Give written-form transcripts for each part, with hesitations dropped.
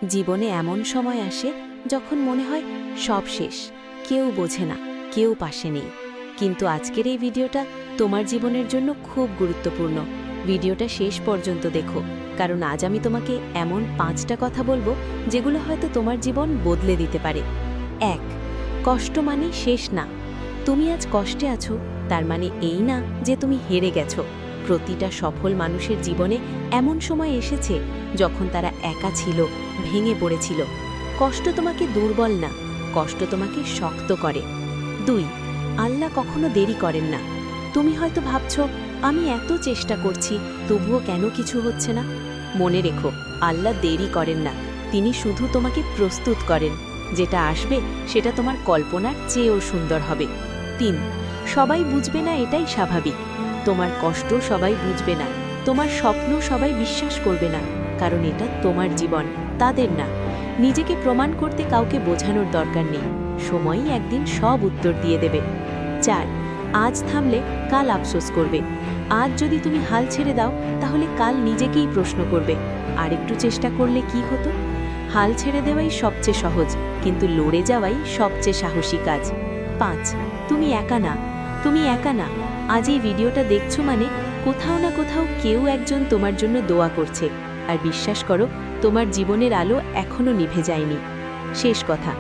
জীবনে এমন সময় আসে যখন মনে হয় সব শেষ, কেউ বোঝে না, কেউ পাশে নেই। কিন্তু আজকের এই ভিডিওটা তোমার জীবনের জন্য খুব গুরুত্বপূর্ণ। ভিডিওটা শেষ পর্যন্ত দেখো, কারণ আজ আমি তোমাকে এমন 5টা কথা বলবো যেগুলো হয়তো তোমার জীবন বদলে দিতে পারে। 1. কষ্ট মানে শেষ না। তুমি আজ কষ্টে আছো তার মানে এই না যে তুমি হেরে গেছো। প্রতিটা সফল মানুষের জীবনে এমন সময় এসেছে যখন তারা একা ছিল, ভেঙে পড়েছিল। কষ্ট তোমাকে দুর্বল না, কষ্ট তোমাকে শক্ত করে। 2. আল্লাহ কখনো দেরি করেন না। তুমি হয়তো ভাবছো আমি এত চেষ্টা করছি তবুও কেন কিছু হচ্ছে না। মনে রেখো, আল্লাহ দেরি করেন না, তিনি শুধু তোমাকে প্রস্তুত করেন। যেটা আসবে সেটা তোমার কল্পনার চেয়েও সুন্দর হবে। 3. সবাই বুঝবে না, এটাই স্বাভাবিক। তোমার কষ্ট সবাই বুঝবে না, তোমার স্বপ্ন সবাই বিশ্বাস করবে না, কারণ এটা তোমার জীবন, তাদের না। নিজেকে প্রমাণ করতে কাউকে বোঝানোর দরকার নেই, সময়ই একদিন সব উত্তর দিয়ে দেবে। 4. আজ থামলে কাল আফসোস করবে। আজ যদি তুমি হাল ছেড়ে দাও তাহলে কাল নিজেকেই প্রশ্ন করবে আরেকটু চেষ্টা করলে কি হতো। হাল ছেড়ে দেওয়াই সবচেয়ে সহজ, কিন্তু লড়ে যাওয়াই সবচেয়ে সাহসী কাজ। 5. তুমি একা না, তুমি একা না। আজ এই ভিডিওটা দেখছো মানে কোথাও না কোথাও কেউ একজন তোমার জন্য দোয়া করছে। আর বিশ্বাস করো, তোমার জীবনের আলো এখনো নিভে যায়নি। শেষ কথা,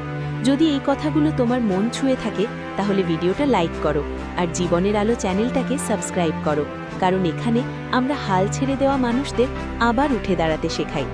যদি এই কথাগুলো তোমার মন ছুঁয়ে থাকে তাহলে ভিডিওটা লাইক করো আর জীবনের আলো চ্যানেলটাকে সাবস্ক্রাইব করো, কারণ এখানে আমরা হাল ছেড়ে দেওয়া মানুষদের আবার উঠে দাঁড়াতে শেখাই।